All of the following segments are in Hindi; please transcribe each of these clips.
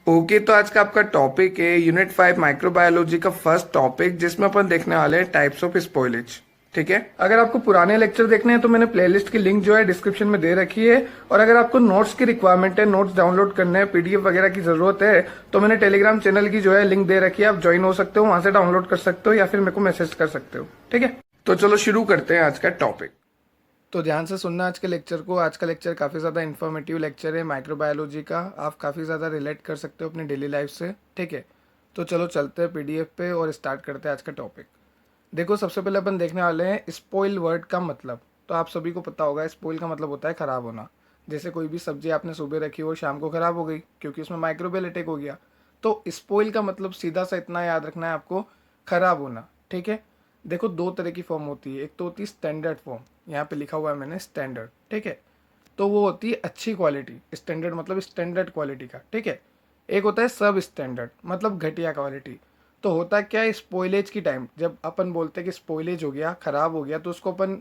ओके, तो आज का आपका टॉपिक है यूनिट 5 माइक्रोबायोलॉजी का फर्स्ट टॉपिक, जिसमें अपन देखने वाले हैं टाइप्स ऑफ स्पॉइलेज। ठीक है, अगर आपको पुराने लेक्चर देखने हैं तो मैंने प्लेलिस्ट की लिंक जो है डिस्क्रिप्शन में दे रखी है, और अगर आपको नोट्स की रिक्वायरमेंट है, नोट्स डाउनलोड करने हैं, पीडीएफ वगैरह की जरूरत है, तो मैंने टेलीग्राम चैनल की जो है लिंक दे रखी है, आप ज्वाइन हो सकते हो, वहां से डाउनलोड कर सकते हो या फिर मेरे को मैसेज कर सकते हो। ठीक है, तो चलो शुरू करते हैं आज का टॉपिक। तो ध्यान से सुनना आज के लेक्चर को। आज का लेक्चर काफ़ी ज़्यादा इन्फॉर्मेटिव लेक्चर है माइक्रोबायोलॉजी का, आप काफ़ी ज़्यादा रिलेट कर सकते हो अपनी डेली लाइफ से। ठीक है, तो चलो चलते हैं पीडीएफ पे और स्टार्ट करते हैं आज का टॉपिक। देखो, सबसे पहले अपन देखने वाले हैं स्पॉइल वर्ड का मतलब। तो आप सभी को पता होगा स्पॉइल का मतलब होता है ख़राब होना। जैसे कोई भी सब्जी आपने सुबह रखी हो, शाम को ख़राब हो गई क्योंकि उसमें माइक्रोबियल अटैक हो गया। तो स्पॉइल का मतलब सीधा सा इतना याद रखना है आपको, ख़राब होना। ठीक है, देखो दो तरह की फॉर्म होती है। एक तो होती है स्टैंडर्ड फॉर्म, यहाँ पे लिखा हुआ है मैंने स्टैंडर्ड। ठीक है, तो वो होती है अच्छी क्वालिटी, स्टैंडर्ड मतलब स्टैंडर्ड क्वालिटी का। ठीक है, एक होता है सब स्टैंडर्ड मतलब घटिया क्वालिटी। तो होता क्या है, स्पॉइलेज की टाइम जब अपन बोलते हैं कि स्पॉइलेज हो गया, खराब हो गया, तो उसको अपन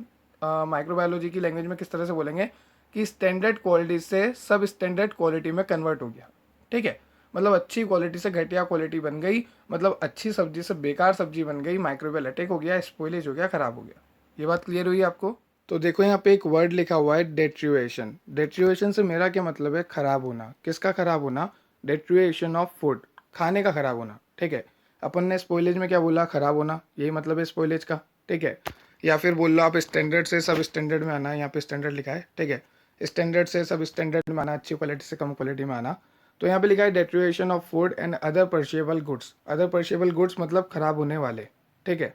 माइक्रोबायोलॉजी की लैंग्वेज में किस तरह से बोलेंगे कि स्टैंडर्ड क्वालिटी से सब स्टैंडर्ड क्वालिटी में कन्वर्ट हो गया। ठीक है, मतलब अच्छी क्वालिटी से घटिया क्वालिटी बन गई, मतलब अच्छी सब्जी से बेकार सब्जी बन गई, माइक्रोवेल अटैक हो गया, स्पॉइलेज हो गया, खराब हो गया। ये बात क्लियर हुई आपको? तो देखो यहाँ पे एक वर्ड लिखा हुआ है डेट्रिएशन। डेट्रिएशन से मेरा क्या मतलब है, खराब होना। किसका खराब होना? डेट्रिएशन ऑफ फूड, खाने का खराब होना। ठीक है, अपन ने स्पॉइलेज में क्या बोला, खराब होना, यही मतलब है स्पॉइलेज का। ठीक है, या फिर बोल लो आप स्टैंडर्ड से सब स्टैंडर्ड में आना, यहाँ पे स्टैंडर्ड लिखा है। ठीक है, स्टैंडर्ड से सब स्टैंडर्ड में आना, अच्छी क्वालिटी से कम क्वालिटी में आना। तो यहाँ पे लिखा है deterioration of food and other perishable goods. Other perishable goods मतलब खराब होने वाले। ठीक है,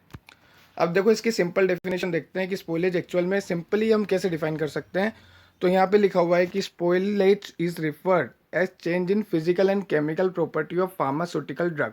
अब देखो इसकी सिंपल डेफिनेशन देखते हैं कि स्पॉइलेज एक्चुअल में सिंपली हम कैसे डिफाइन कर सकते हैं। तो यहाँ पे लिखा हुआ है कि spoilage is referred as change in physical and chemical property of pharmaceutical drug.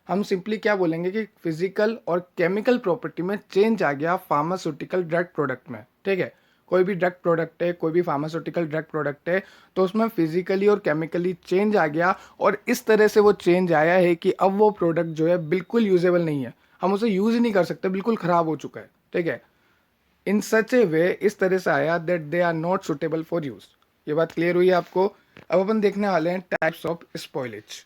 हम सिंपली क्या बोलेंगे कि फिजिकल और केमिकल प्रॉपर्टी में चेंज आ गया फार्मास्यूटिकल ड्रग प्रोडक्ट में। ठीक है, कोई भी ड्रग प्रोडक्ट है, कोई भी फार्मास्यूटिकल ड्रग प्रोडक्ट है, तो उसमें फिजिकली और केमिकली चेंज आ गया, और इस तरह से वो चेंज आया है कि अब वो प्रोडक्ट जो है बिल्कुल यूजेबल नहीं है, हम उसे यूज ही नहीं कर सकते, बिल्कुल खराब हो चुका है। ठीक है, इन सच ए वे, इस तरह से आया that they are not suitable for use. ये बात क्लियर हुई है आपको? अब अपन देखने वाले हैं टाइप्स ऑफ स्पॉइलेज।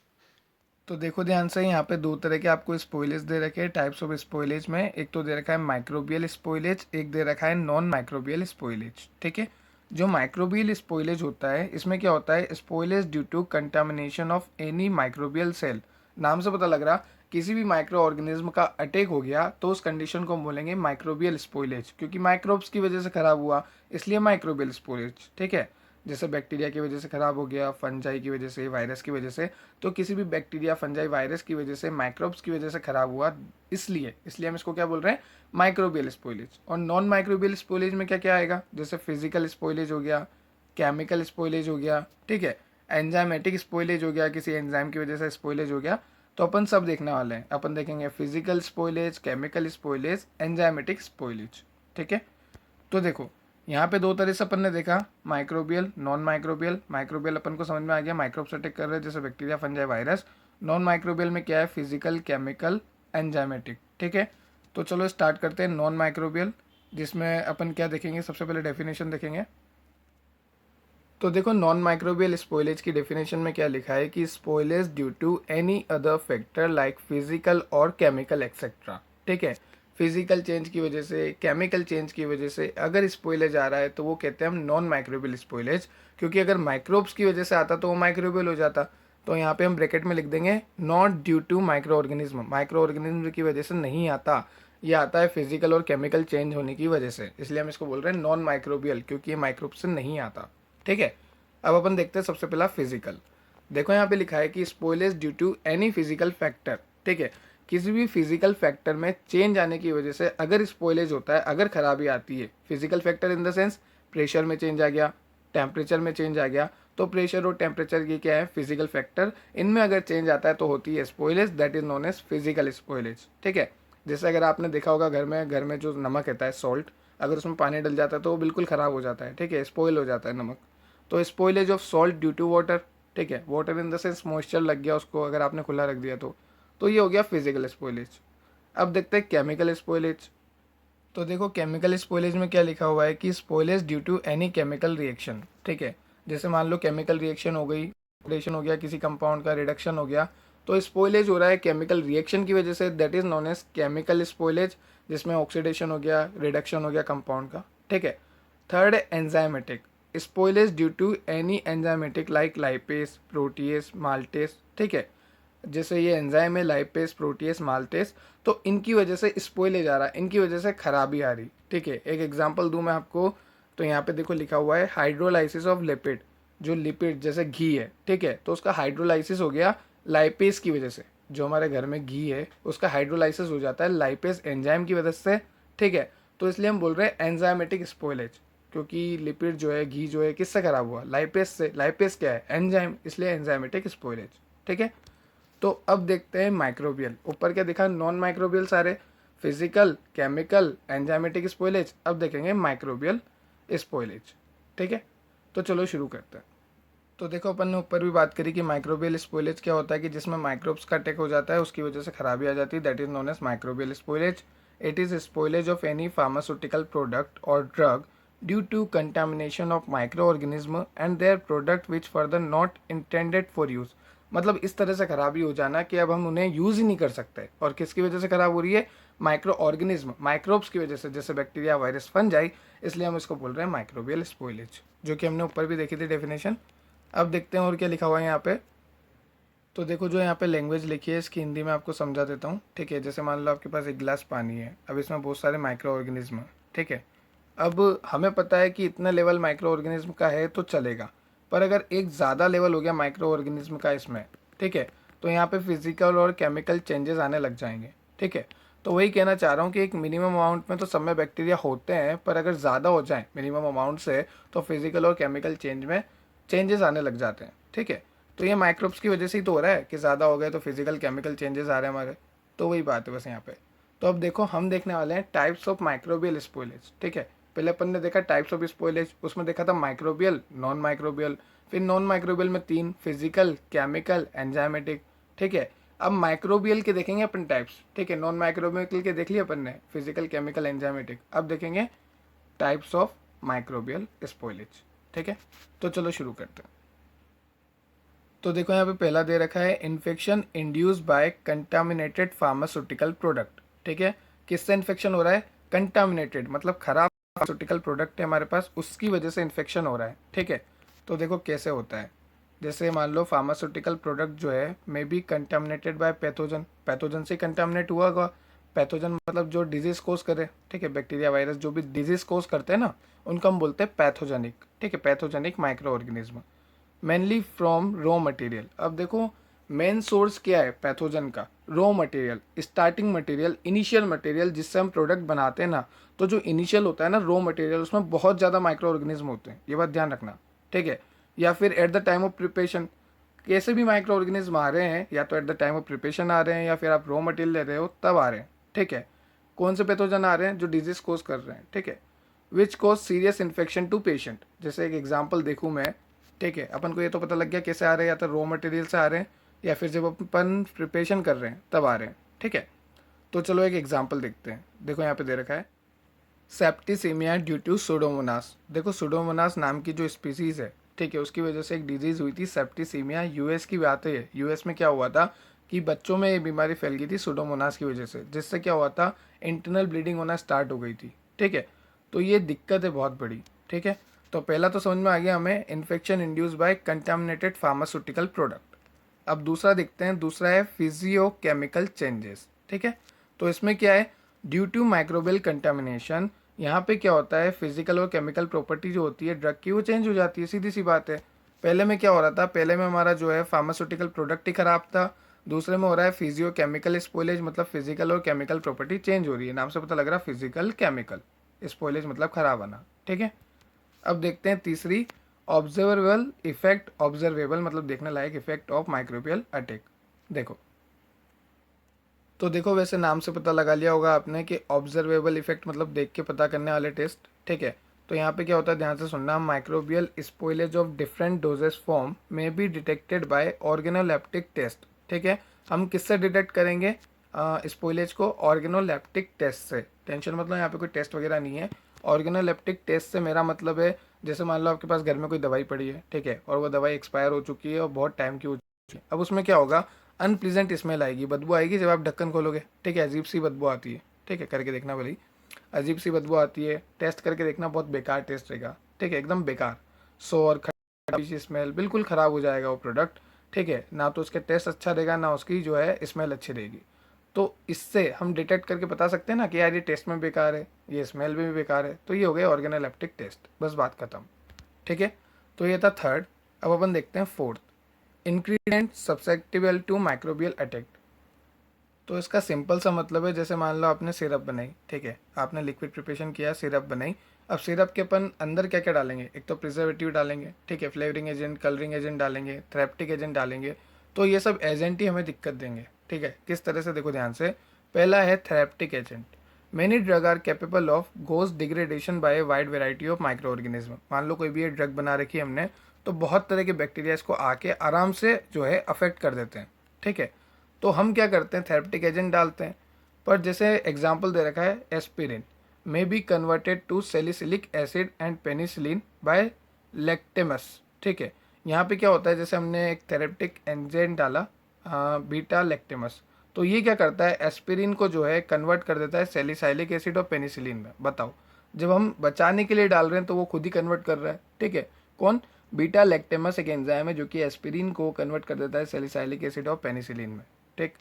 तो देखो ध्यान से, यहाँ पे दो तरह के आपको स्पॉइलेज दे रखे हैं टाइप्स ऑफ स्पॉइलेज में। एक तो दे रखा है माइक्रोबियल स्पॉइलेज, एक दे रखा है नॉन माइक्रोबियल स्पॉइलेज। ठीक है, जो माइक्रोबियल स्पॉइलेज होता है, इसमें क्या होता है, spoilage due to contamination of any microbial cell. नाम से पता लग रहा, किसी भी माइक्रो ऑर्गेनिज्म का अटैक हो गया तो उस कंडीशन को हम बोलेंगे माइक्रोबियल स्पॉइलेज, क्योंकि माइक्रोब्स की वजह से खराब हुआ, इसलिए माइक्रोबियल स्पॉइलेज। ठीक है, जैसे बैक्टीरिया की वजह से खराब हो गया, फंजाई की वजह से, वायरस की वजह से, तो किसी भी बैक्टीरिया, फंजाई, वायरस की वजह से, माइक्रोब्स की वजह से खराब हुआ, इसलिए इसलिए हम इसको क्या बोल रहे हैं, माइक्रोबियल स्पॉइलेज। और नॉन माइक्रोबियल स्पॉइलेज में क्या क्या आएगा, जैसे फिजिकल स्पॉइलेज हो गया, केमिकल स्पॉइलेज हो गया। ठीक है, एंजाइमेटिक स्पॉइलेज हो गया, किसी एंजाइम की वजह से स्पॉइलेज हो गया। तो अपन सब देखने वाले हैं, अपन देखेंगे physical spoilage, chemical spoilage, enzymatic spoilage. ठीक है, तो देखो यहाँ पे दो तरह से अपन ने देखा, माइक्रोबियल, नॉन माइक्रोबियल। माइक्रोबियल अपन को समझ में आ गया, माइक्रोब्स अटैक कर रहे हैं जैसे bacteria, fungi, virus. Non microbial में क्या है, फिजिकल, केमिकल, एंजाइमेटिक। ठीक है, तो चलो स्टार्ट करते हैं नॉन माइक्रोबियल, जिसमें अपन क्या देखेंगे, सबसे पहले डेफिनेशन देखेंगे। तो देखो नॉन माइक्रोबियल स्पॉइलेज की डेफिनेशन में क्या लिखा है कि spoilage due to any other factor like physical और केमिकल एक्सेट्रा। ठीक है, फिजिकल चेंज की वजह से, केमिकल चेंज की वजह से अगर स्पॉइलेज आ रहा है तो वो कहते हैं हम नॉन माइक्रोबियल स्पॉइलेज, क्योंकि अगर माइक्रोब्स की वजह से आता तो वो माइक्रोबियल हो जाता। तो यहाँ पे हम ब्रैकेट में लिख देंगे not due to microorganism, microorganism की वजह से नहीं आता, ये आता है फिजिकल और केमिकल चेंज होने की वजह से, इसलिए हम इसको बोल रहे हैं नॉन माइक्रोबियल, क्योंकि ये माइक्रोब से नहीं आता। ठीक है, अब अपन देखते हैं सबसे पहला फिजिकल। देखो यहाँ पे लिखा है कि spoilage due to any physical factor. ठीक है, किसी भी फिजिकल फैक्टर में चेंज आने की वजह से अगर स्पॉइलेज होता है, अगर खराबी आती है, physical factor in the sense pressure में चेंज आ गया, टेम्परेचर में चेंज आ गया, तो प्रेशर और टेम्परेचर ये क्या है, फिजिकल फैक्टर, इनमें अगर चेंज आता है तो होती है spoilage, that is known as physical spoilage. ठीक है, जैसे अगर आपने देखा होगा घर में जो नमक रहता है, सॉल्ट, अगर उसमें पानी डल जाता है तो वो बिल्कुल ख़राब हो जाता है। ठीक है, स्पॉइल हो जाता है नमक। तो spoilage of salt due to water. ठीक है, water in the sense moisture लग गया उसको, अगर आपने खुला रख दिया तो ये हो गया फिजिकल स्पॉइलेज। अब देखते हैं केमिकल स्पॉइलेज। तो देखो केमिकल स्पॉइलेज में क्या लिखा हुआ है कि spoilage due to any chemical reaction. ठीक है, जैसे मान लो केमिकल रिएक्शन हो गई, ऑक्सीडेशन हो गया किसी कंपाउंड का, रिडक्शन हो गया, तो स्पॉइलेज हो रहा है केमिकल रिएक्शन की वजह से, that is known as chemical spoilage, जिसमें ऑक्सीडेशन हो गया, रिडक्शन हो गया कंपाउंड का, ठीक है। थर्ड है enzymatic spoilage due to any enzymatic like lipase, protease, maltase, ठीक है। जैसे ये एंजाइम है लाइपेस, प्रोटीएस, माल्टेस, तो इनकी वजह से स्पॉइलेज आ रहा है, इनकी वजह से खराबी आ रही, ठीक है। एक एग्जांपल दूं मैं आपको, तो यहाँ पे देखो लिखा हुआ है हाइड्रोलाइसिस ऑफ लिपिड, जो लिपिड जैसे घी है, ठीक है, तो उसका हाइड्रोलाइसिस हो गया लाइपेस की वजह से। जो हमारे घर में घी है उसका हाइड्रोलाइसिस हो जाता है लाइपेस एंजाइम की वजह से, ठीक है। तो इसलिए हम बोल रहे हैं एंजाइमेटिक स्पॉइलेज, क्योंकि लिपिड जो है, घी जो है, किससे खराब हुआ, लाइपेस से। लाइपेस क्या है, एंजाइम, इसलिए एंजाइमेटिक स्पॉइलेज, ठीक है। तो अब देखते हैं माइक्रोबियल। ऊपर क्या दिखा, नॉन माइक्रोबियल सारे, फिजिकल, केमिकल, एंजाइमेटिक स्पॉइलेज। अब देखेंगे माइक्रोबियल स्पॉइलेज, ठीक है। तो चलो शुरू करते हैं। तो देखो अपन ने ऊपर भी बात करी कि माइक्रोबियल स्पॉइलेज क्या होता है, कि जिसमें माइक्रोब्स का अटैक हो जाता है, उसकी वजह से खराबी आ जाती है, that is known as microbial spoilage. It is spoilage of any pharmaceutical product और drug due to contamination of microorganism and their product which further not intended for use. मतलब इस तरह से खराबी हो जाना कि अब हम उन्हें यूज ही नहीं कर सकते। और किसकी वजह से खराब हो रही है, माइक्रो ऑर्गेनिज्म, माइक्रोब्स की वजह से, जैसे बैक्टीरिया, वायरस, फंजाई, इसलिए हम इसको बोल रहे हैं माइक्रोबियल स्पॉइलेज, जो कि हमने ऊपर भी देखी थी डेफिनेशन। अब देखते हैं और क्या लिखा हुआ है यहाँ पे। तो देखो जो यहाँ पे लैंग्वेज लिखी है इसकी हिंदी में आपको समझा देता हूँ, ठीक है। जैसे मान लो आपके पास एक गिलास पानी है, अब इसमें बहुत सारे माइक्रो ऑर्गेनिज्म है, ठीक है। अब हमें पता है कि इतना लेवल माइक्रो ऑर्गेनिज्म का है तो चलेगा, पर अगर एक ज़्यादा लेवल हो गया माइक्रो ऑर्गेनिज्म का इसमें, ठीक है, तो यहाँ पे फिजिकल और केमिकल चेंजेस आने लग जाएंगे, ठीक है। तो वही कहना चाह रहा हूँ कि एक मिनिमम अमाउंट में तो सब में बैक्टीरिया होते हैं, पर अगर ज़्यादा हो जाए मिनिमम अमाउंट से तो फिजिकल और केमिकल चेंज में चेंजेस आने लग जाते हैं, ठीक है। तो ये माइक्रोब्स की वजह से ही तो हो रहा है कि ज़्यादा हो गए तो फिजिकल केमिकल चेंजेस आ रहे हैं हमारे, तो वही बात है बस यहाँ पे। तो अब देखो हम देखने वाले हैं टाइप्स ऑफ माइक्रोबियल स्पॉइलेज, ठीक है। पहले अपन ने देखा टाइप्स ऑफ स्पॉइलेज, उसमें देखा था माइक्रोबियल, नॉन माइक्रोबियल, फिर नॉन माइक्रोबियल में 3, फिजिकल, केमिकल, एंजाइमेटिक, ठीक है। अब माइक्रोबियल के देखेंगे अपन टाइप्स, ठीक है। नॉन माइक्रोबियल के देख लिए अपन ने, फिजिकल, केमिकल, एंजाइमेटिक। अब देखेंगे टाइप्स ऑफ माइक्रोबियल स्पॉइलेज, ठीक है। तो चलो शुरू करते हैं। तो देखो यहाँ पे पहला दे रखा है infection induce by contaminated pharmaceutical product, ठीक है। किससे इन्फेक्शन हो रहा है, कंटामिनेटेड, मतलब खराब फार्मास्यूटिकल प्रोडक्ट है हमारे पास, उसकी वजह से इन्फेक्शन हो रहा है, ठीक है। तो देखो कैसे होता है, जैसे मान लो फार्मास्यूटिकल प्रोडक्ट जो है may be contaminated bye pathogen, pathogen से कंटामिनेट हुआ होगा। पैथोजन मतलब जो डिजीज कोज करे, ठीक है, बैक्टीरिया, वायरस, जो भी डिजीज कोज करते हैं ना, उनको हम बोलते हैं पैथोजेनिक, ठीक है, pathogenic micro organism. Mainly from raw material. अब देखो मेन सोर्स क्या है पैथोजन का, raw material, starting material, initial material जिससे हम प्रोडक्ट बनाते हैं ना, तो जो इनिशियल होता है ना रॉ मटेरियल, उसमें बहुत ज़्यादा माइक्रो ऑर्गेनिज्म होते हैं, ये बात ध्यान रखना, ठीक है। या फिर at the time of preparation, कैसे भी माइक्रो ऑर्गेनिज्म आ रहे हैं, या तो at the time of preparation आ रहे हैं, या फिर आप रॉ मटेरियल ले रहे हो तब आ रहे हैं, ठीक है। कौन से पैथोजन आ रहे हैं, जो डिजीज कोज कर रहे हैं, ठीक है, विच कोज सीरियस इन्फेक्शन टू पेशेंट। जैसे एक एग्जाम्पल देखूँ मैं, ठीक है, अपन को ये तो पता लग गया कैसे आ रहे हैं, या तो रॉ मटेरियल से आ रहे हैं, या फिर जब अपन प्रिपरेशन कर रहे हैं तब आ रहे हैं, ठीक है। तो चलो एक एग्जाम्पल देखते हैं। देखो यहाँ पे दे रखा है सेप्टिसीमिया ड्यू टू सुडोमोनास। देखो सुडोमोनास नाम की जो स्पीसीज है, ठीक है, उसकी वजह से एक डिजीज हुई थी सेप्टिसीमिया। यूएस की बात है, यूएस में क्या हुआ था कि बच्चों में ये बीमारी फैल गई थी सुडोमोनास की वजह से, जिससे क्या हुआ था, इंटरनल ब्लीडिंग होना स्टार्ट हो गई थी, ठीक है। तो ये दिक्कत है बहुत बड़ी, ठीक है। तो पहला तो समझ में आ गया हमें, infection induce by contaminated pharmaceutical product. अब दूसरा देखते हैं, दूसरा है फिजियोकेमिकल चेंजेस, ठीक है। तो इसमें क्या है, ड्यू टू माइक्रोबियल कंटामिनेशन, यहाँ पे क्या होता है, फिजिकल और केमिकल प्रॉपर्टी जो होती है ड्रग की वो चेंज हो जाती है, सीधी सी बात है। पहले में क्या हो रहा था, पहले में हमारा जो है फार्मास्यूटिकल प्रोडक्ट ही खराब था, दूसरे में हो रहा है फिजियोकेमिकल स्पॉइलेज, मतलब फिजिकल और केमिकल प्रॉपर्टी चेंज हो रही है, नाम से पता लग रहा है फिजिकल केमिकल स्पॉइलेज मतलब खराब आना, ठीक है। अब देखते हैं तीसरी, ऑब्जर्वेबल इफेक्ट, ऑब्जर्वेबल मतलब देखने लायक इफेक्ट ऑफ माइक्रोबियल अटैक। देखो तो देखो वैसे नाम से पता लगा लिया होगा आपने कि ऑब्जर्वेबल इफेक्ट मतलब देख के पता करने वाले टेस्ट, ठीक है। तो यहाँ पे क्या होता है, ध्यान से सुनना, microbial spoilage of different doses form में be detected by organoleptic test, ठीक है। हम किससे डिटेक्ट करेंगे स्पॉइलेज को, ऑर्गेनोलेप्टिक टेस्ट से। टेंशन मतलब यहाँ पे कोई टेस्ट वगैरह नहीं है, ऑर्गेनोलेप्टिक टेस्ट से मेरा मतलब है जैसे मान लो आपके पास घर में कोई दवाई पड़ी है, ठीक है, और वो दवाई एक्सपायर हो चुकी है और बहुत टाइम की हो चुकी है। अब उसमें क्या होगा, अनप्लीजेंट स्मेल आएगी, बदबू आएगी जब आप ढक्कन खोलोगे, ठीक है, अजीब सी बदबू आती है, ठीक है, करके देखना भले, अजीब सी बदबू आती है, टेस्ट करके देखना, बहुत बेकार टेस्ट रहेगा, ठीक है, एकदम बेकार, सोर खराबी सी स्मेल, बिल्कुल ख़राब हो जाएगा वो प्रोडक्ट, ठीक है, ना तो उसके टेस्ट अच्छा रहेगा ना उसकी जो है स्मेल अच्छी रहेगी। तो इससे हम डिटेक्ट करके बता सकते हैं ना कि यार ये टेस्ट में बेकार है, ये स्मेल में भी बेकार है, तो ये हो गया ऑर्गेनोलेप्टिक टेस्ट, बस बात खत्म, ठीक है। तो ये था थर्ड। अब अपन देखते हैं fourth, ingredient susceptible to microbial attack. तो इसका सिंपल सा मतलब है, जैसे मान लो आपने सिरप बनाई, ठीक है, आपने लिक्विड प्रिपरेशन किया, सिरप बनाई, अब सिरप के अपन अंदर क्या क्या डालेंगे, एक तो प्रिजर्वेटिव डालेंगे, ठीक है, फ्लेवरिंग एजेंट, कलरिंग एजेंट डालेंगे, थेरेप्टिक एजेंट डालेंगे, तो ये सब एजेंट ही हमें दिक्कत देंगे, ठीक है। किस तरह से, देखो ध्यान से, पहला है therapeutic agent. Many drug are capable of gross degradation by wide variety of microorganism. मान लो कोई भी ये ड्रग बना रखी है हमने, तो बहुत तरह के बैक्टीरिया इसको आके आराम से जो है अफेक्ट कर देते हैं, ठीक है। तो हम क्या करते हैं, थेरेप्टिक एजेंट डालते हैं। पर जैसे एग्जाम्पल दे रखा है, aspirin may be converted to salicylic acid and penicillin by lactamase, ठीक है। यहाँ पे क्या होता है, जैसे हमने एक थेरेप्टिक एजेंट डाला, बीटा लेक्टेमस, तो ये क्या करता है, एस्पिरिन को जो है कन्वर्ट कर देता है सेलिसाइलिक एसिड और पेनिसिलिन में। बताओ, जब हम बचाने के लिए डाल रहे हैं तो वो खुद ही कन्वर्ट कर रहा है, ठीक है। कौन, बीटा लेक्टेमस एक एंजाइम है जो कि एस्पिरिन को कन्वर्ट कर देता है सेलिसाइलिक एसिड और पेनिसिलिन में, ठीक।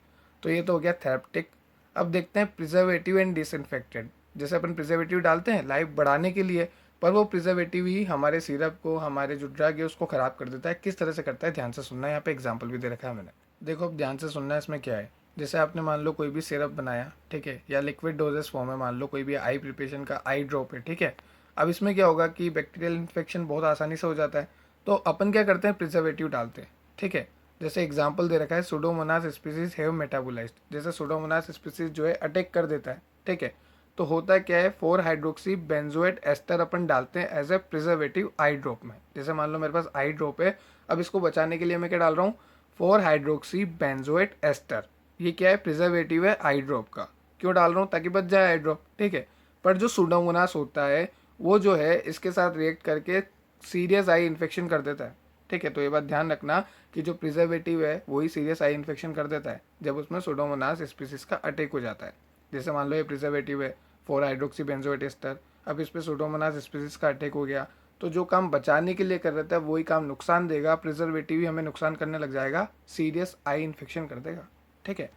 तो ये तो हो गया थेरेप्टिक। अब देखते हैं प्रिजर्वेटिव एंड डिसइंफेक्टेंट। जैसे अपन प्रिजर्वेटिव डालते हैं लाइफ बढ़ाने के लिए, पर वो प्रिजर्वेटिव ही हमारे सिरप को, हमारे जो ड्रग है उसको ख़राब कर देता है। किस तरह से करता है, ध्यान से सुनना है, यहाँ पे एग्जाम्पल भी दे रखा है मैंने, देखो अब ध्यान से सुनना है। इसमें क्या है, जैसे आपने मान लो कोई भी सिरप बनाया, ठीक है, या लिक्विड डोजेस फॉर्म है, मान लो कोई भी आई प्रिपरेशन का आई ड्रॉप है, ठीक है। अब इसमें क्या होगा कि बैक्टीरियल इन्फेक्शन बहुत आसानी से हो जाता है, तो अपन क्या करते हैं, प्रिजर्वेटिव डालते हैं, ठीक है। जैसे एग्जाम्पल दे रखा है, सुडोमोनास स्पीसीज हैव मेटाबोलाइज्ड, जैसे सुडोमोनास स्पीसीज जो है अटैक कर देता है, ठीक है। तो होता क्या है, 4 हाइड्रोक्सी बेंजोएट एस्टर अपन डालते हैं as a preservative eye drop में। जैसे मान लो मेरे पास आई ड्रॉप है, अब इसको बचाने के लिए मैं क्या डाल रहा हूँ, 4 हाइड्रोक्सी बेंजोएट एस्टर, ये क्या है, प्रिजर्वेटिव है आई ड्रॉप का। क्यों डाल रहा हूँ, ताकि बच जाए आई ड्रॉप, ठीक है। पर जो सुडोमोनास होता है वो जो है इसके साथ रिएक्ट करके सीरियस आई इन्फेक्शन कर देता है, ठीक है। तो ये बात ध्यान रखना कि जो प्रिजर्वेटिव है वही सीरियस आई इन्फेक्शन कर देता है जब उसमें सुडोमोनास स्पीसीज का अटैक हो जाता है। जैसे मान लो ये प्रिजर्वेटिव है 4 हाइड्रोक्सी बेंजोएट एस्टर, अब इस पर सुडोमोनास स्पीसीज का अटैक हो गया, तो जो काम बचाने के लिए कर रहा था वही काम नुकसान देगा, प्रिजर्वेटिव ही हमें नुकसान करने लग जाएगा, सीरियस आई इन्फेक्शन कर देगा, ठीक है।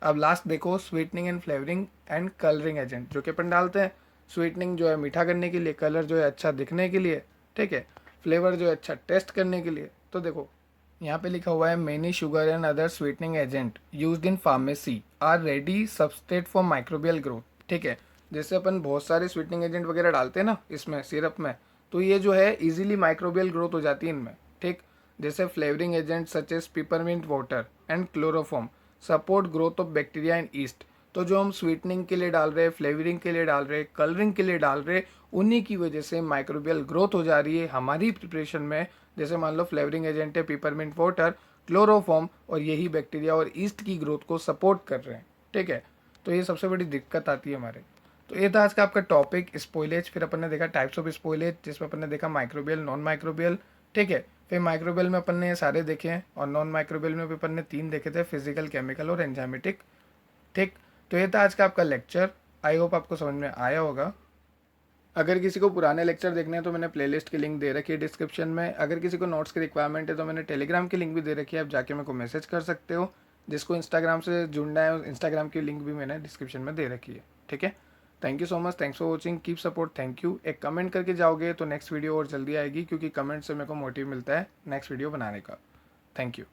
अब लास्ट देखो, sweetening and flavouring and colouring agent, जो कि अपन डालते हैं। स्वीटनिंग जो है मीठा करने के लिए, कलर जो है अच्छा दिखने के लिए, ठीक है, फ्लेवर जो है अच्छा टेस्ट करने के लिए। तो देखो यहाँ पे लिखा हुआ है, many sugar and other sweetening agent used in pharmacy are ready substrate for microbial growth, ठीक है। जैसे अपन बहुत सारे स्वीटनिंग एजेंट वगैरह डालते हैं ना इसमें सिरप में, तो ये जो है इजीली माइक्रोबियल ग्रोथ हो जाती है इनमें, ठीक। जैसे flavouring agent such as peppermint water and chloroform support growth of bacteria and yeast. तो जो हम स्वीटनिंग के लिए डाल रहे हैं, फ्लेवरिंग के लिए डाल रहे हैं, कलरिंग के लिए डाल रहे हैं, उन्हीं की वजह से माइक्रोबियल ग्रोथ हो जा रही है हमारी प्रिपरेशन में। जैसे मान लो फ्लेवरिंग एजेंट है पिपरमिंट वाटर, क्लोरोफॉर्म, और यही बैक्टीरिया और ईस्ट की ग्रोथ को सपोर्ट कर रहे हैं, ठीक है। तो ये सबसे बड़ी दिक्कत आती है हमारे। तो ये था आज का आपका टॉपिक स्पॉइलेज। फिर अपन ने देखा टाइप्स ऑफ स्पॉइलेज, जिसमें अपन ने देखा माइक्रोबियल, नॉन माइक्रोबियल, ठीक है। फिर माइक्रोबियल में अपन ने ये सारे देखे हैं, और नॉन माइक्रोबियल में भी अपन ने 3 देखे थे, फिजिकल, केमिकल और एंजाइमेटिक, ठीक। तो ये था आज का आपका लेक्चर। आई होप आपको समझ में आया होगा। अगर किसी को पुराने लेक्चर देखने हैं तो मैंने प्लेलिस्ट की लिंक दे रखी है डिस्क्रिप्शन में। अगर किसी को नोट्स की रिक्वायरमेंट है तो मैंने टेलीग्राम की लिंक भी दे रखी है, आप जाके मेरे को मैसेज कर सकते हो। जिसको इंस्टाग्राम से जुड़ना है, इंस्टाग्राम की लिंक भी मैंने डिस्क्रिप्शन में दे रखी है, ठीक है। Thank you so much, thanks for watching, keep support, thank you. एक कमेंट करके जाओगे तो नेक्स्ट वीडियो और जल्दी आएगी, क्योंकि कमेंट से मेरे को मोटिव मिलता है नेक्स्ट वीडियो बनाने का। Thank you.